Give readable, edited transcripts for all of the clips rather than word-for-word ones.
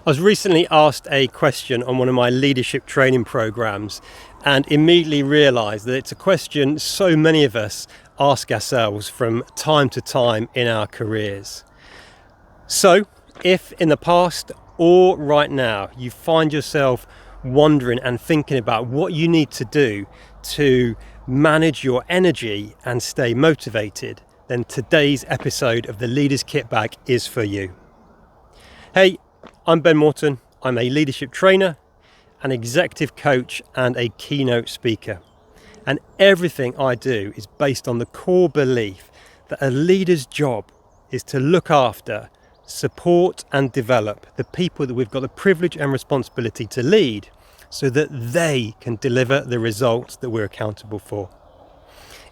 I was recently asked a question on one of my leadership training programs and immediately realized that it's a question so many of us ask ourselves from time to time in our careers. So, if in the past or right now you find yourself wondering and thinking about what you need to do to manage your energy and stay motivated, then today's episode of the Leaders Kitbag is for you. Hey, I'm Ben Morton. I'm a leadership trainer, an executive coach and a keynote speaker. And everything I do is based on the core belief that a leader's job is to look after, support and develop the people that we've got the privilege and responsibility to lead so that they can deliver the results that we're accountable for.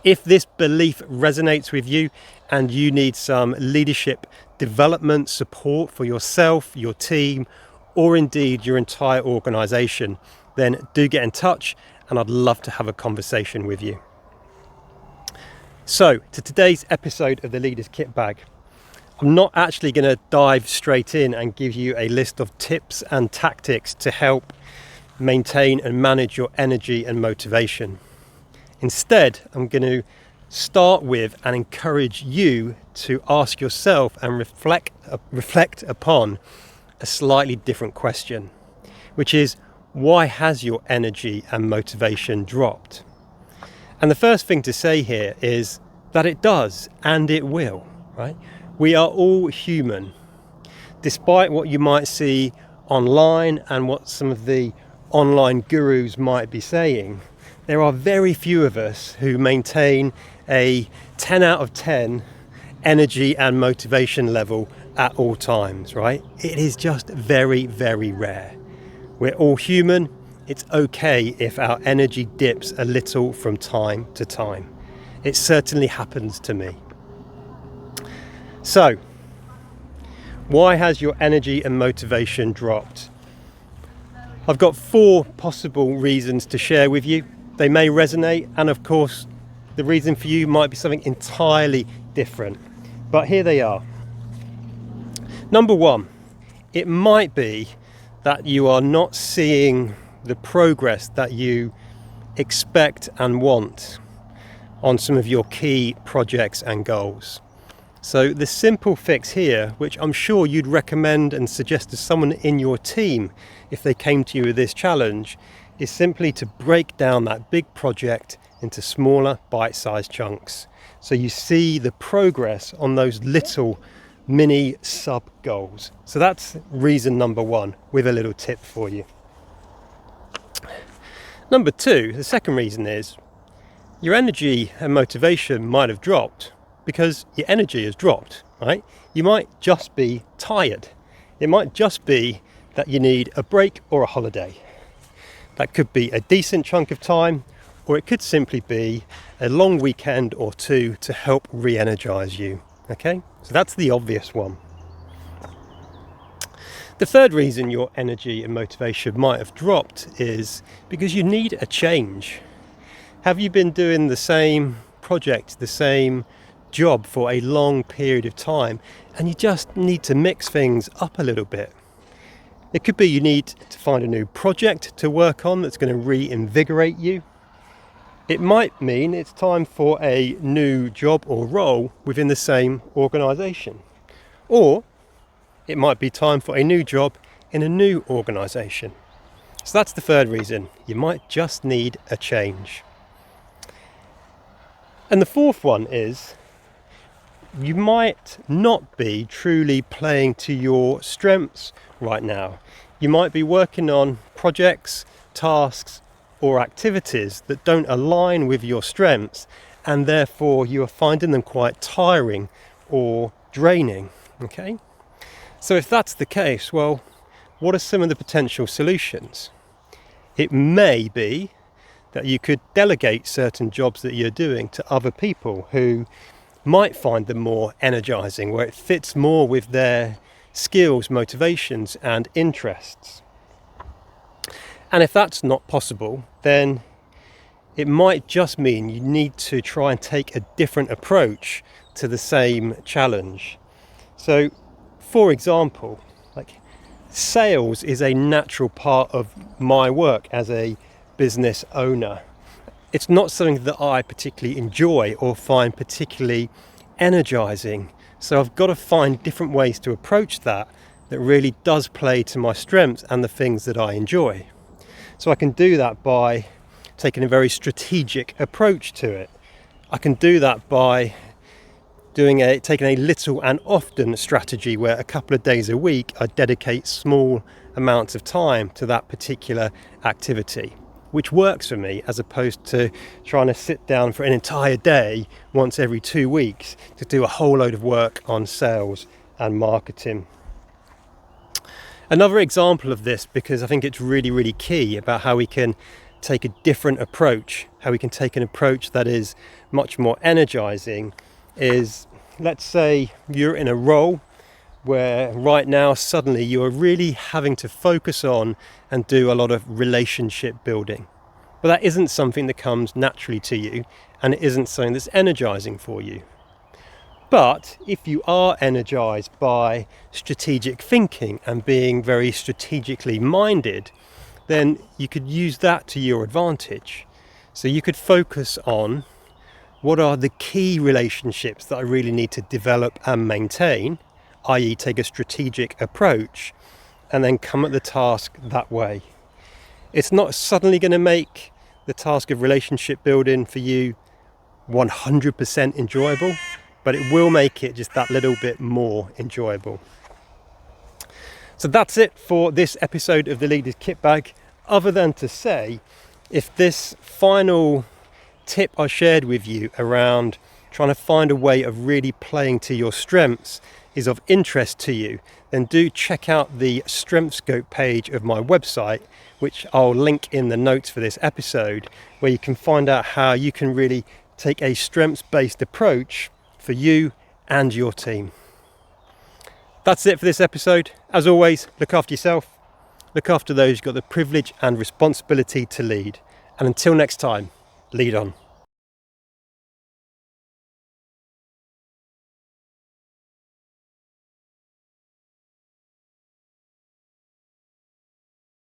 If this belief resonates with you and you need some leadership development support for yourself, your team, or indeed your entire organisation, then do get in touch and I'd love to have a conversation with you. So, to today's episode of the Leaders Kitbag. I'm not actually going to dive straight in and give you a list of tips and tactics to help maintain and manage your energy and motivation. Instead, I'm going to start with and encourage you to ask yourself and reflect upon a slightly different question, which is, why has your energy and motivation dropped? And the first thing to say here is that it does and it will, right? We are all human. Despite what you might see online and what some of the online gurus might be saying, there are very few of us who maintain a 10 out of 10 energy and motivation level at all times, right? It is just very, very rare. We're all human. It's okay if our energy dips a little from time to time. It certainly happens to me. So, why has your energy and motivation dropped? I've got 4 possible reasons to share with you. They may resonate, and of course, the reason for you might be something entirely different. But here they are. Number 1, it might be that you are not seeing the progress that you expect and want on some of your key projects and goals. So the simple fix here, which I'm sure you'd recommend and suggest to someone in your team if they came to you with this challenge, is simply to break down that big project into smaller bite-sized chunks. So you see the progress on those little mini sub goals. So that's reason number 1 with a little tip for you. Number 2, the second reason is your energy and motivation might have dropped because your energy has dropped, right? You might just be tired. It might just be that you need a break or a holiday. That could be a decent chunk of time, or it could simply be a long weekend or 2 to help re-energize you, okay? So that's the obvious one. The third reason your energy and motivation might have dropped is because you need a change. Have you been doing the same project, the same job for a long period of time, and you just need to mix things up a little bit? It could be you need to find a new project to work on that's going to reinvigorate you. It might mean it's time for a new job or role within the same organisation. Or it might be time for a new job in a new organisation. So that's the third reason. You might just need a change. And the fourth one is you might not be truly playing to your strengths right now. You might be working on projects, tasks, or activities that don't align with your strengths, and therefore you are finding them quite tiring or draining, okay? So if that's the case, well, what are some of the potential solutions? It may be that you could delegate certain jobs that you're doing to other people who might find them more energizing, where it fits more with their skills, motivations and interests. And if that's not possible, then it might just mean you need to try and take a different approach to the same challenge. So, for example, Sales is a natural part of my work as a business owner. It's not something that I particularly enjoy or find particularly energizing. So I've got to find different ways to approach that really does play to my strengths and the things that I enjoy. So I can do that by taking a very strategic approach to it. I can do that by taking a little and often strategy where a couple of days a week I dedicate small amounts of time to that particular activity, which works for me, as opposed to trying to sit down for an entire day once every 2 weeks to do a whole load of work on sales and marketing. Another example of this, because I think it's really, really key about how we can take a different approach, how we can take an approach that is much more energizing, is, let's say you're in a role where right now suddenly you are really having to focus on and do a lot of relationship building. But that isn't something that comes naturally to you, and it isn't something that's energizing for you. But if you are energized by strategic thinking and being very strategically minded, then you could use that to your advantage. So you could focus on what are the key relationships that I really need to develop and maintain, i.e. take a strategic approach, and then come at the task that way. It's not suddenly going to make the task of relationship building for you 100% enjoyable, but it will make it just that little bit more enjoyable. So that's it for this episode of the Leader's Kitbag, other than to say, if this final tip I shared with you around trying to find a way of really playing to your strengths is of interest to you, then do check out the Strength Scope page of my website, which I'll link in the notes for this episode, where you can find out how you can really take a strengths-based approach for you and your team. That's it for this episode. As always, look after yourself, look after those you've got the privilege and responsibility to lead. And until next time, lead on.